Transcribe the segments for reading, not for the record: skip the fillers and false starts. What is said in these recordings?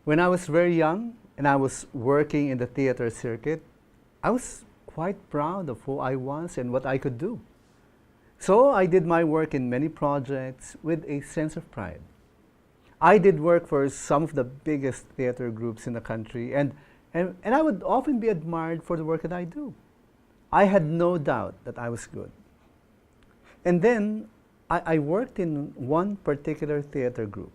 When I was very young and I was working in the theater circuit, I was quite proud of who I was and what I could do. So I did my work in many projects with a sense of pride. I did work for some of the biggest theater groups in the country, and I would often be admired for the work that I do. I had no doubt that I was good. And then I worked in one particular theater group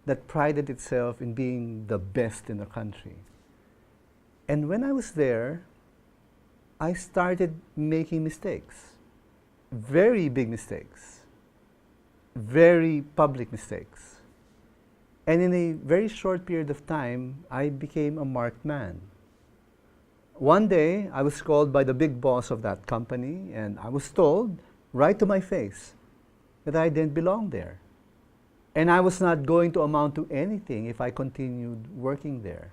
that prided itself in being the best in the country. And when I was there, I started making mistakes, very big mistakes, very public mistakes. And in a very short period of time, I became a marked man. One day, I was called by the big boss of that company, and I was told, right to my face, that I didn't belong there. And I was not going to amount to anything if I continued working there.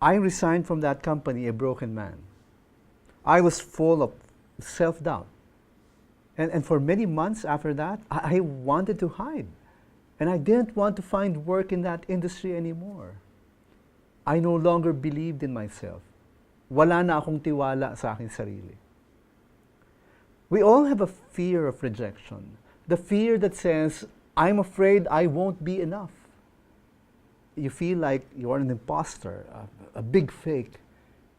I resigned from that company a broken man. I was full of self-doubt. And for many months after that, I wanted to hide. And I didn't want to find work in that industry anymore. I no longer believed in myself. Wala na akong tiwala sa aking sarili. We all have a fear of rejection. The fear that says, I'm afraid I won't be enough. You feel like you're an imposter, a big fake,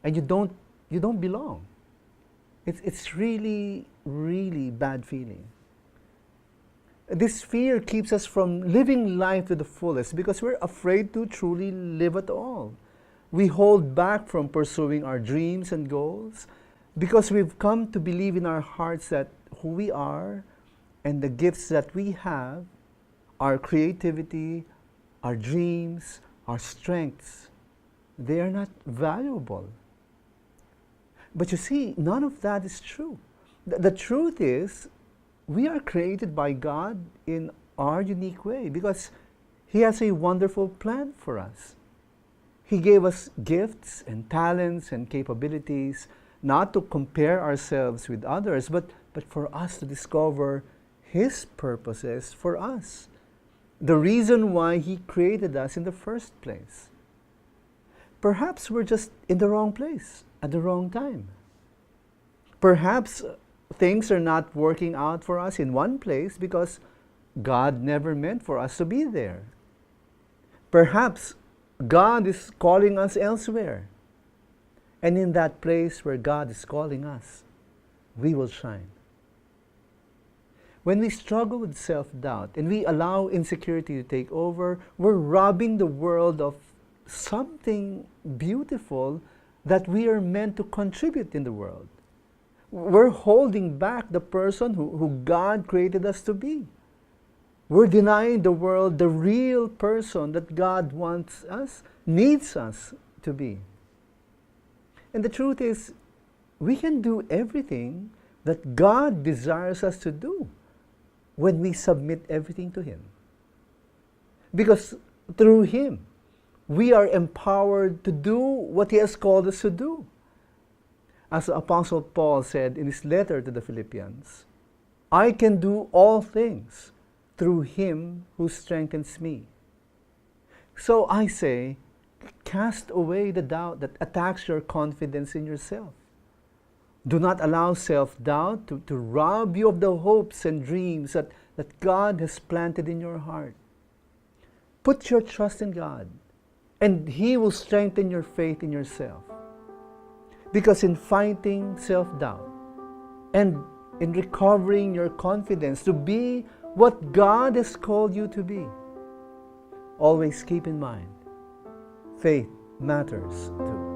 and you don't belong. It's really, really bad feeling. This fear keeps us from living life to the fullest because we're afraid to truly live at all. We hold back from pursuing our dreams and goals because we've come to believe in our hearts that who we are and the gifts that we have, our creativity, our dreams, our strengths, they are not valuable. But you see, none of that is true. The truth is, we are created by God in our unique way because He has a wonderful plan for us. He gave us gifts and talents and capabilities, not to compare ourselves with others, but for us to discover His purposes for us. The reason why He created us in the first place. Perhaps we're just in the wrong place at the wrong time. Perhaps things are not working out for us in one place because God never meant for us to be there. Perhaps God is calling us elsewhere. And in that place where God is calling us, we will shine. When we struggle with self-doubt and we allow insecurity to take over, we're robbing the world of something beautiful that we are meant to contribute in the world. We're holding back the person who God created us to be. We're denying the world the real person that God wants us, needs us to be. And the truth is, we can do everything that God desires us to do when we submit everything to Him. Because through Him, we are empowered to do what He has called us to do. As the Apostle Paul said in his letter to the Philippians, I can do all things through Him who strengthens me. So I say, cast away the doubt that attacks your confidence in yourself. Do not allow self-doubt to rob you of the hopes and dreams that God has planted in your heart. Put your trust in God, and He will strengthen your faith in yourself. Because in fighting self-doubt and in recovering your confidence to be what God has called you to be, always keep in mind, faith matters too.